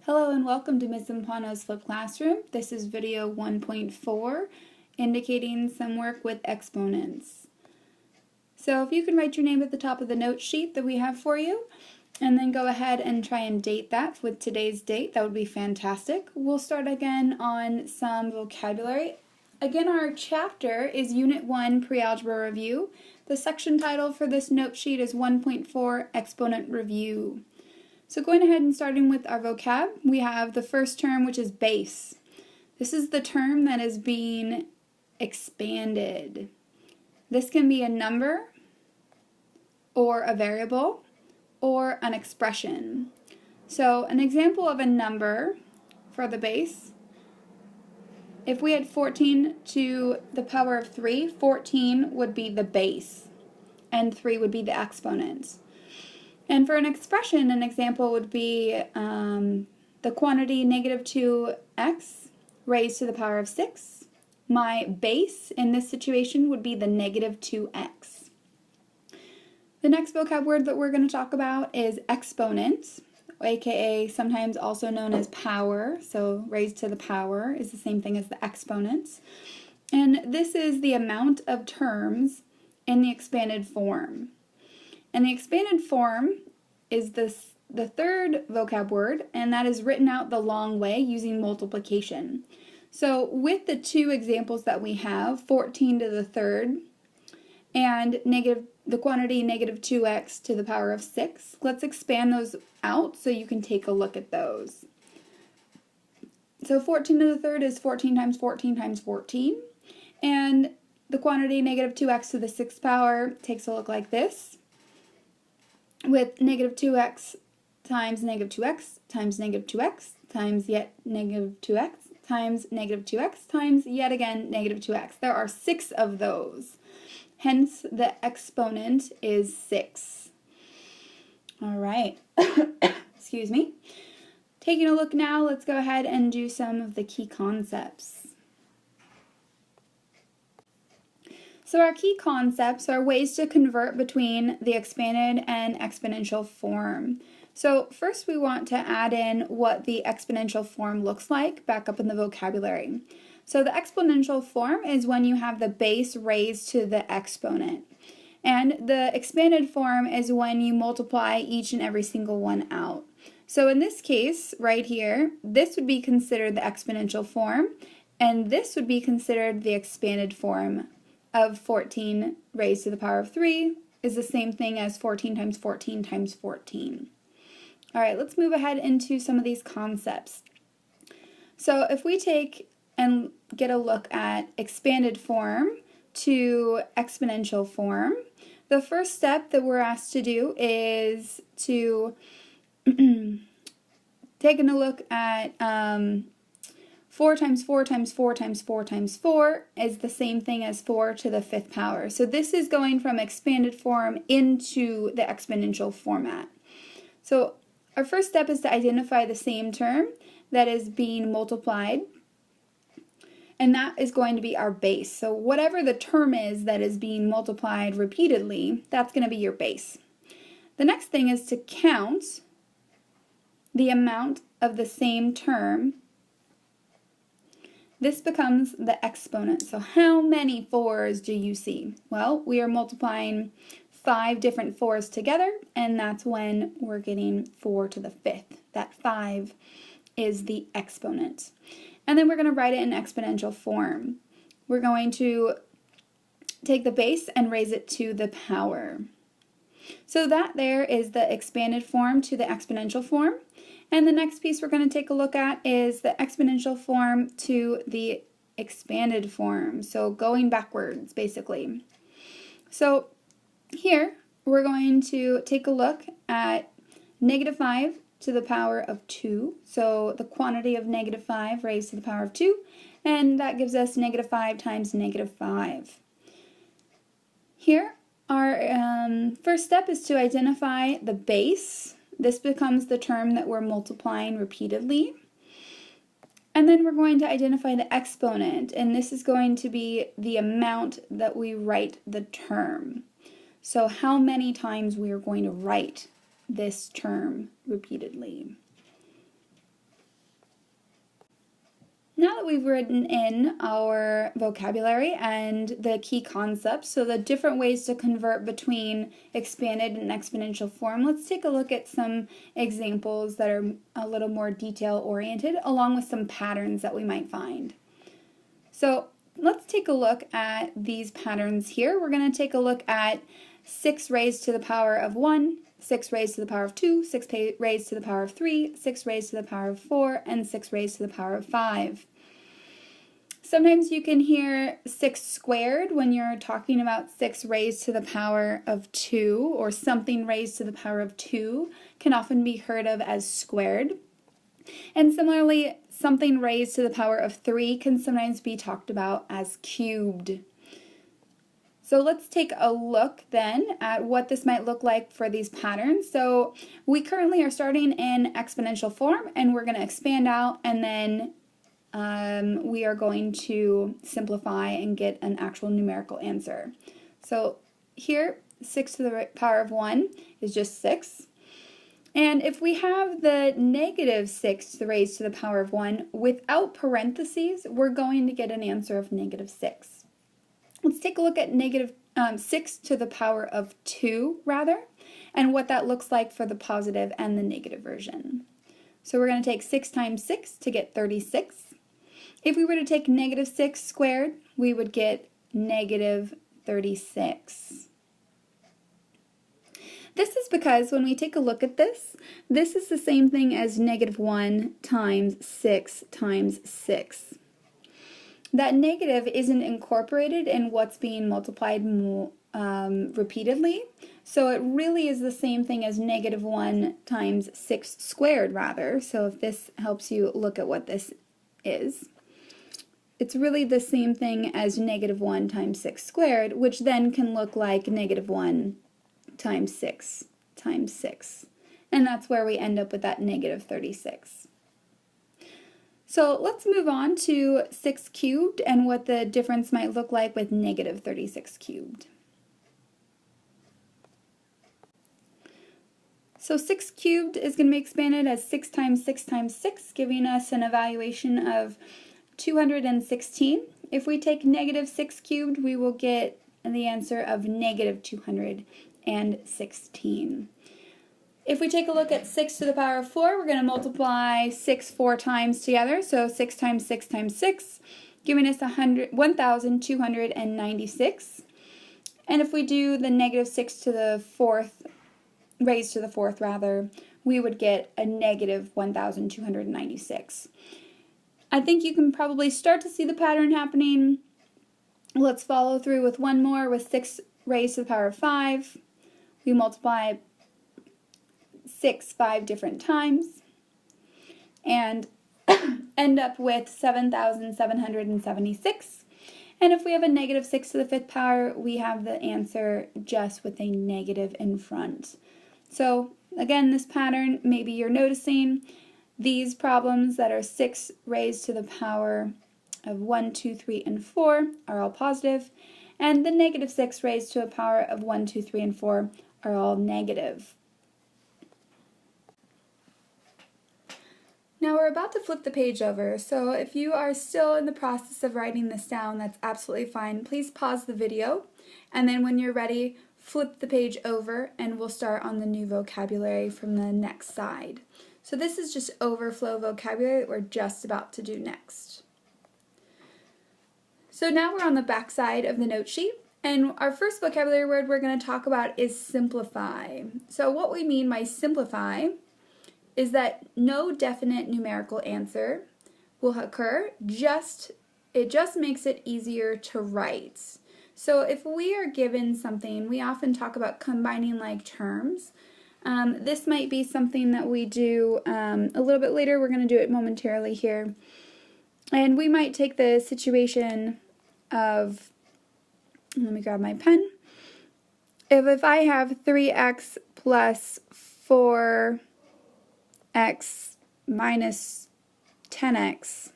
Hello and welcome to Ms. Impano's Flip Classroom. This is video 1.4, indicating some work with exponents. So if you can write your name at the top of the note sheet that we have for you, and then go ahead and try and date that with today's date, that would be fantastic. We'll start again on some vocabulary. Again, our chapter is Unit 1, Pre-Algebra Review. The section title for this note sheet is 1.4, Exponent Review. So going ahead and starting with our vocab, we have the first term, which is base. This is the term that is being expanded. This can be a number, or a variable, or an expression. So an example of a number for the base, if we had 14 to the power of 3, 14 would be the base, and 3 would be the exponent. And for an expression, an example would be the quantity negative 2x raised to the power of 6. My base in this situation would be the negative 2x. The next vocab word that we're going to talk about is exponent, aka sometimes also known as power. So raised to the power is the same thing as the exponents. And this is the amount of terms in the expanded form. And the expanded form is the third vocab word, and that is written out the long way using multiplication. So with the two examples that we have, 14 to the third and the quantity negative 2x to the power of 6, let's expand those out so you can take a look at those. So 14 to the third is 14 times 14 times 14, and the quantity negative 2x to the 6th power takes a look like this, with negative 2x times negative 2x times negative 2x times yet negative 2x times negative 2x times yet again negative 2x. There are 6 of those. Hence, the exponent is 6. All right. Excuse me. Taking a look now, let's go ahead and do some of the key concepts. So our key concepts are ways to convert between the expanded and exponential form. So first we want to add in what the exponential form looks like back up in the vocabulary. So the exponential form is when you have the base raised to the exponent. And the expanded form is when you multiply each and every single one out. So in this case, right here, this would be considered the exponential form, and this would be considered the expanded form of 14 raised to the power of 3 is the same thing as 14 times 14 times 14. All right, let's move ahead into some of these concepts. So if we take and get a look at expanded form to exponential form, the first step that we're asked to do is to taking a look at 4 times 4 times 4 times 4 times 4 is the same thing as 4 to the 5th power. So this is going from expanded form into the exponential format. So our first step is to identify the same term that is being multiplied, and that is going to be our base. So whatever the term is that is being multiplied repeatedly, that's going to be your base. The next thing is to count the amount of the same term. This becomes the exponent. So how many 4s do you see? Well, we are multiplying 5 different 4s together, and that's when we're getting 4 to the 5th. That 5 is the exponent. And then we're going to write it in exponential form. We're going to take the base and raise it to the power. So that there is the expanded form to the exponential form. And the next piece we're going to take a look at is the exponential form to the expanded form. So going backwards, basically. So here, we're going to take a look at negative 5 to the power of 2. So the quantity of negative 5 raised to the power of 2. And that gives us negative 5 times negative 5. Here, our first step is to identify the base. This becomes the term that we're multiplying repeatedly. And then we're going to identify the exponent, and this is going to be the amount that we write the term. So how many times we are going to write this term repeatedly. Now that we've written in our vocabulary and the key concepts, so the different ways to convert between expanded and exponential form, let's take a look at some examples that are a little more detail-oriented, along with some patterns that we might find. So let's take a look at these patterns here. We're going to take a look at 6 raised to the power of 1, 6 raised to the power of 2, 6 raised to the power of 3, 6 raised to the power of 4, and 6 raised to the power of 5. Sometimes you can hear 6 squared when you're talking about 6 raised to the power of 2, or something raised to the power of 2 can often be heard of as squared. And similarly, something raised to the power of 3 can sometimes be talked about as cubed. So let's take a look then at what this might look like for these patterns. So we currently are starting in exponential form, and we're going to expand out, and then we are going to simplify and get an actual numerical answer. So here, 6 to the power of 1 is just 6. And if we have the negative 6 raised to the power of 1 without parentheses, we're going to get an answer of negative 6. Let's take a look at negative 6 to the power of 2, rather, and what that looks like for the positive and the negative version. So we're going to take 6 times 6 to get 36. If we were to take negative 6 squared, we would get negative 36. This is because when we take a look at this, this is the same thing as negative 1 times 6 times 6. That negative isn't incorporated in what's being multiplied repeatedly, so it really is the same thing as negative 1 times 6 squared, rather. So if this helps you look at what this is, it's really the same thing as negative 1 times 6 squared, which then can look like negative 1 times 6 times 6. And that's where we end up with that negative 36. So let's move on to 6 cubed and what the difference might look like with negative 36 cubed. So 6 cubed is going to be expanded as 6 times 6 times 6, giving us an evaluation of 216. If we take negative 6 cubed, we will get the answer of negative 216. If we take a look at 6 to the power of 4, we're going to multiply 6 4 times together. So 6 times 6 times 6, giving us 1,296. And if we do the negative 6 to the 4th, raised to the 4th rather, we would get a negative 1,296. I think you can probably start to see the pattern happening. Let's follow through with one more with 6 raised to the power of 5. We multiply 6 5 different times and end up with 7,776. And if we have a negative 6 to the 5th power, we have the answer just with a negative in front. So again, this pattern, maybe you're noticing these problems that are 6 raised to the power of 1, 2, 3, and 4 are all positive, and the negative 6 raised to a power of 1, 2, 3, and 4 are all negative. Now we're about to flip the page over, so if you are still in the process of writing this down, that's absolutely fine. Please pause the video, and then when you're ready, flip the page over, and we'll start on the new vocabulary from the next side. So this is just overflow vocabulary that we're just about to do next. So now we're on the back side of the note sheet, and our first vocabulary word we're going to talk about is simplify. So what we mean by simplify is that no definite numerical answer will occur, it just makes it easier to write. So if we are given something, we often talk about combining like terms. This might be something that we do a little bit later. We're going to do it momentarily here. And we might take the situation of, let me grab my pen. If I have 3x plus 4x minus 10x,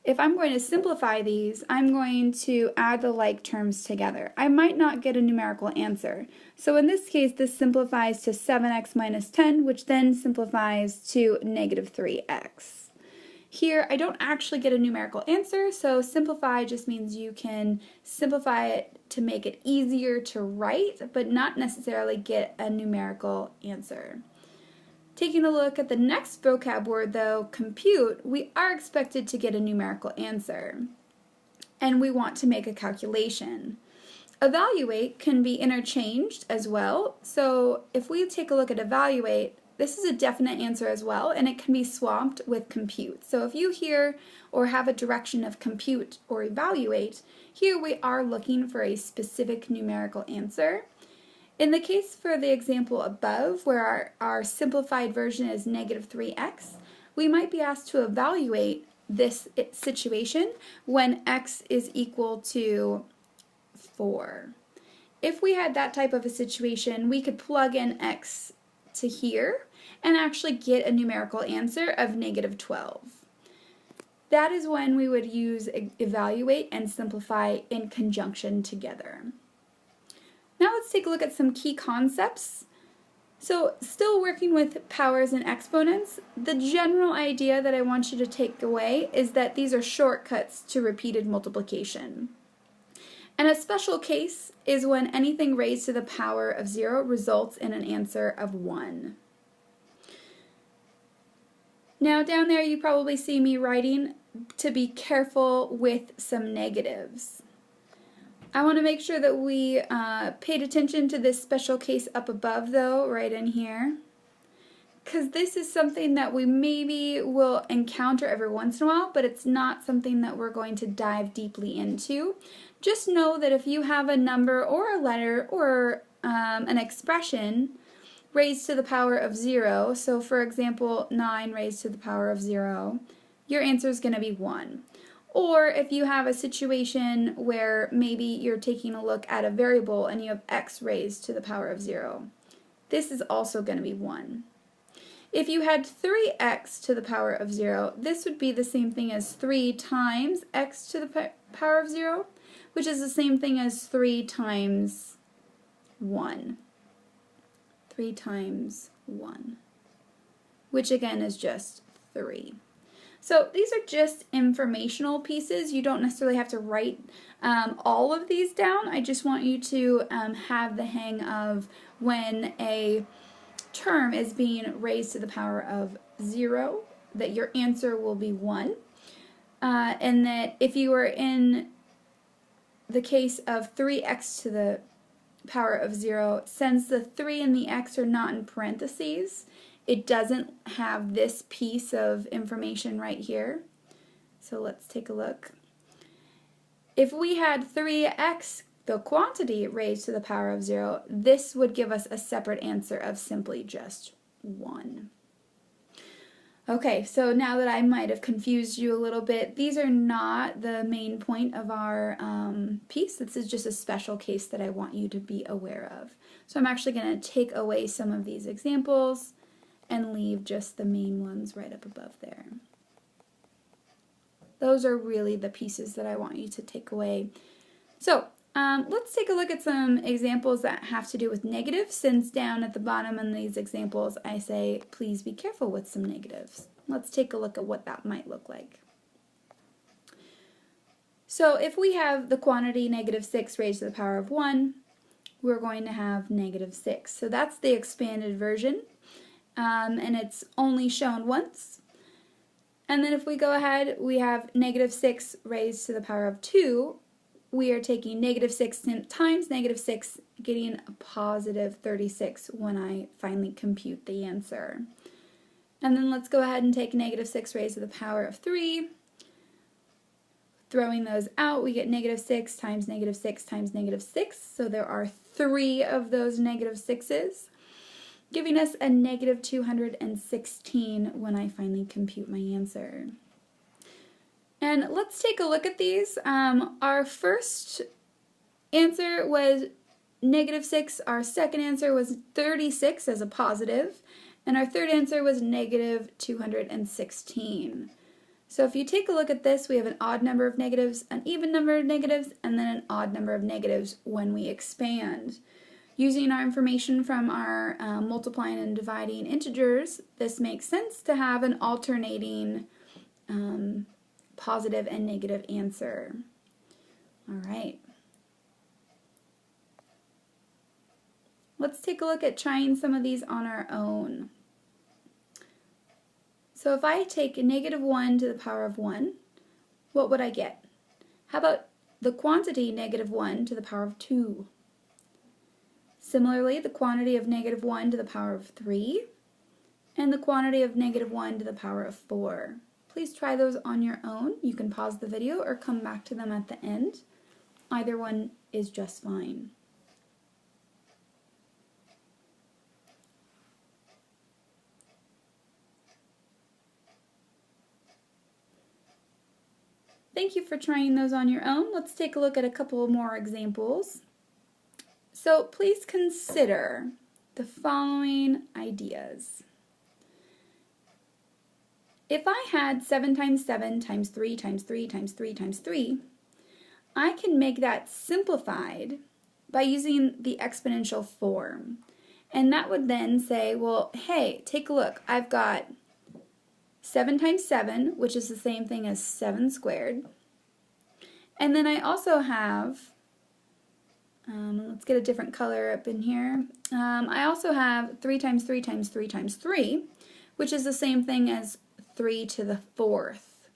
if I'm going to simplify these, I'm going to add the like terms together. I might not get a numerical answer. So in this case, this simplifies to 7x minus 10, which then simplifies to negative 3x. Here, I don't actually get a numerical answer, so simplify just means you can simplify it to make it easier to write, but not necessarily get a numerical answer. Taking a look at the next vocab word, though, compute, we are expected to get a numerical answer, and we want to make a calculation. Evaluate can be interchanged as well, so if we take a look at evaluate, this is a definite answer as well, and it can be swapped with compute. So if you hear or have a direction of compute or evaluate, here we are looking for a specific numerical answer. In the case for the example above, where our simplified version is negative 3x, we might be asked to evaluate this situation when x is equal to 4. If we had that type of a situation, we could plug in x to here and actually get a numerical answer of negative 12. That is when we would use evaluate and simplify in conjunction together. Now let's take a look at some key concepts. So still working with powers and exponents, the general idea that I want you to take away is that these are shortcuts to repeated multiplication. And a special case is when anything raised to the power of 0 results in an answer of 1. Now down there you probably see me writing to be careful with some negatives. I want to make sure that we paid attention to this special case up above, though, right in here, because this is something that we maybe will encounter every once in a while, but it's not something that we're going to dive deeply into. Just know that if you have a number or a letter or an expression raised to the power of 0, so for example 9 raised to the power of 0, your answer is going to be 1. Or if you have a situation where maybe you're taking a look at a variable and you have x raised to the power of 0, this is also going to be 1. If you had 3x to the power of 0, this would be the same thing as 3 times x to the power of 0, which is the same thing as 3 times 1. 3 times 1, which again is just 3. So these are just informational pieces. You don't necessarily have to write all of these down. I just want you to have the hang of when a term is being raised to the power of 0, that your answer will be 1. And that if you were in the case of 3x to the power of 0, since the 3 and the x are not in parentheses, it doesn't have this piece of information right here. So let's take a look. If we had 3x, the quantity raised to the power of 0, this would give us a separate answer of simply just 1. Okay, so now that I might have confused you a little bit, these are not the main point of our piece. This is just a special case that I want you to be aware of. So I'm actually going to take away some of these examples and leave just the main ones right up above there. Those are really the pieces that I want you to take away. So let's take a look at some examples that have to do with negatives, since down at the bottom in these examples I say please be careful with some negatives. Let's take a look at what that might look like. So if we have the quantity negative 6 raised to the power of 1, we're going to have negative 6. So that's the expanded version. And it's only shown once. And then if we go ahead, we have negative 6 raised to the power of 2. We are taking negative 6 times negative 6, getting a positive 36 when I finally compute the answer. And then let's go ahead and take negative 6 raised to the power of 3. Throwing those out, we get negative 6 times negative 6 times negative 6. So there are 3 of those negative 6s. Giving us a negative 216 when I finally compute my answer. And let's take a look at these. Our first answer was negative 6. Our second answer was 36 as a positive. And our third answer was negative 216. So if you take a look at this, we have an odd number of negatives, an even number of negatives, and then an odd number of negatives when we expand. Using our information from our multiplying and dividing integers, this makes sense to have an alternating positive and negative answer. All right. Let's take a look at trying some of these on our own. So if I take -1 to the power of 1, what would I get? How about the quantity -1 to the power of 2? Similarly, the quantity of -1 to the power of 3, and the quantity of -1 to the power of 4. Please try those on your own. You can pause the video or come back to them at the end. Either one is just fine. Thank you for trying those on your own. Let's take a look at a couple more examples. So please consider the following ideas. If I had 7 times 7 times 3 times 3 times 3 times 3, I can make that simplified by using the exponential form. And that would then say, well, hey, take a look. I've got 7 times 7, which is the same thing as 7 squared. And then I also have, let's get a different color up in here. I also have 3 times 3 times 3 times 3, which is the same thing as 3 to the 4th.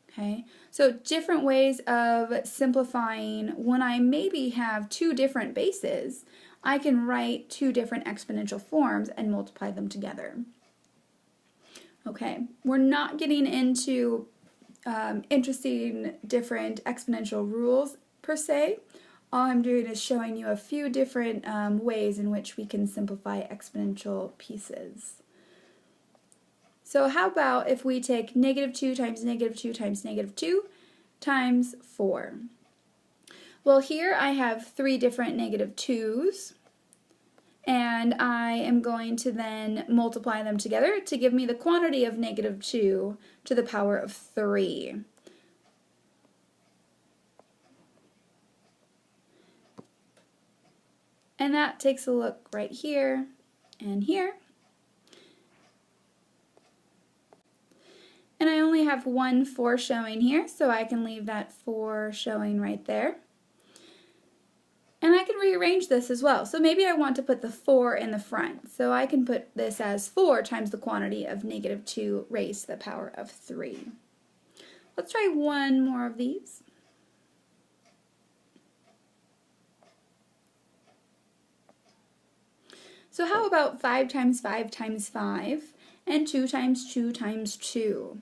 Okay, so different ways of simplifying. When I maybe have two different bases, I can write two different exponential forms and multiply them together. Okay, we're not getting into interesting different exponential rules per se. All I'm doing is showing you a few different ways in which we can simplify exponential pieces. So how about if we take -2 times -2 times -2 times 4? Well, here I have 3 different -2's, and I am going to then multiply them together to give me the quantity of -2 to the power of 3. And that takes a look right here and here. And I only have one 4 showing here, so I can leave that 4 showing right there. And I can rearrange this as well. So maybe I want to put the 4 in the front. So I can put this as 4 times the quantity of -2 raised to the power of 3. Let's try one more of these. So how about 5 times 5 times 5 and 2 times 2 times 2?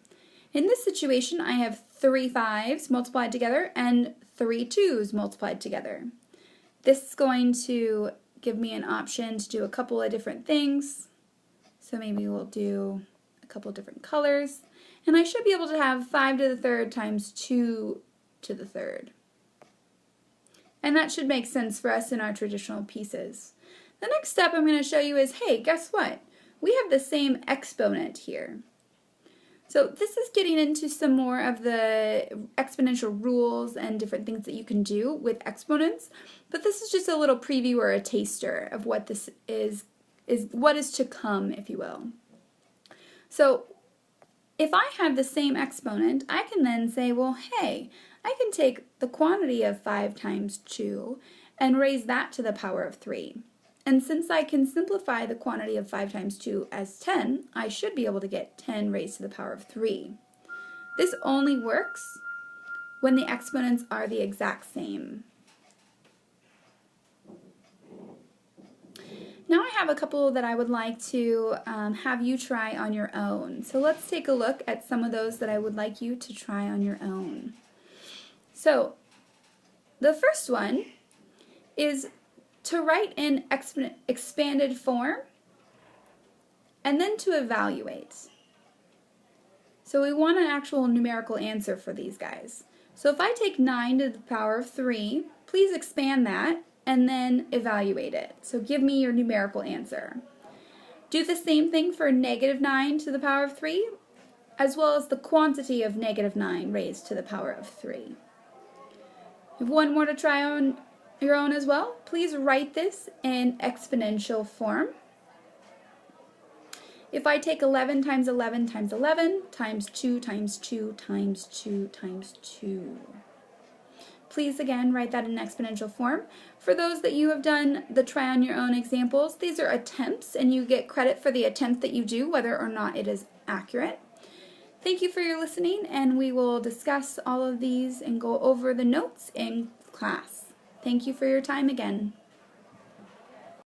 In this situation, I have 3 5's multiplied together and 3 2's multiplied together. This is going to give me an option to do a couple of different things. So maybe we'll do a couple of different colors. And I should be able to have 5 to the 3rd times 2 to the 3rd. And that should make sense for us in our traditional pieces. The next step I'm going to show you is, hey, guess what? We have the same exponent here. So this is getting into some more of the exponential rules and different things that you can do with exponents, but this is just a little preview or a taster of what this is what is to come, if you will. So if I have the same exponent, I can then say, well, hey, I can take the quantity of 5 times 2 and raise that to the power of 3. And since I can simplify the quantity of 5 times 2 as 10, I should be able to get 10 raised to the power of 3. This only works when the exponents are the exact same. Now I have a couple that I would like to have you try on your own. So let's take a look at some of those that I would like you to try on your own. So the first one is to write in expanded form and then to evaluate. So we want an actual numerical answer for these guys. So if I take 9 to the power of 3, please expand that and then evaluate it. So give me your numerical answer. Do the same thing for -9 to the power of 3, as well as the quantity of -9 raised to the power of 3. You have one more to try on your own as well. Please write this in exponential form. If I take 11 times 11 times 11 times 2 times 2 times 2 times 2. Please again write that in exponential form. For those that you have done the try on your own examples, these are attempts and you get credit for the attempt that you do, whether or not it is accurate. Thank you for your listening, and we will discuss all of these and go over the notes in class. Thank you for your time again.